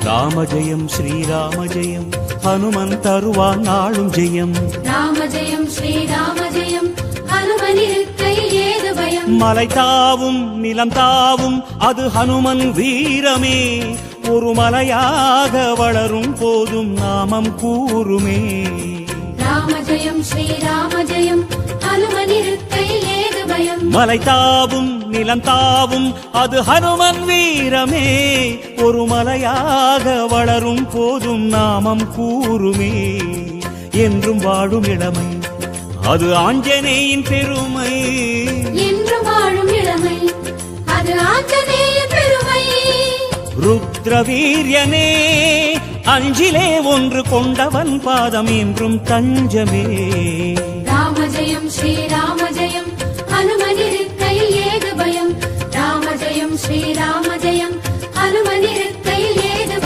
ராம ஜெயம் ஸ்ரீராம ஜெயம் ஹனுமன் தருவான் நாளும் ஜெயம். ராம ஜெயம் ஸ்ரீராம ஜெயம் ஹனுமன் இருக்கையில் ஏது பயம். மலை தாவும் நிலம் தாவும் அது ஹனுமன் வீரமே. ஒரு மலையாக வளரும் போதும் நாமம் கூறுமே. ராம ஜெயம் ஸ்ரீராம ஜெயம் ஹனுமன் இருக்கையில் ஏது பயம். மலை தாவும் நிலம் தாவும் அது ஹனுமன் வீரமே. ஒரு மலையாக வளரும் போதும் நாமம் கூறுமே. என்றும் வாழும் இளமை அது ஆஞ்சநேயின் பெருமை. என்றும் வாழும் இளமை அது ஆஞ்சநேயின் பெருமை. ருத்ரவீரியனே அஞ்சிலே ஒன்று கொண்டவன் பாதம் என்றும் தஞ்சமே. ராம ஜெயம் ஸ்ரீராம ஜெயம் ஹனுமன் இருக்கையில் ஏது பயம். ராம ஜெயம் ஸ்ரீராம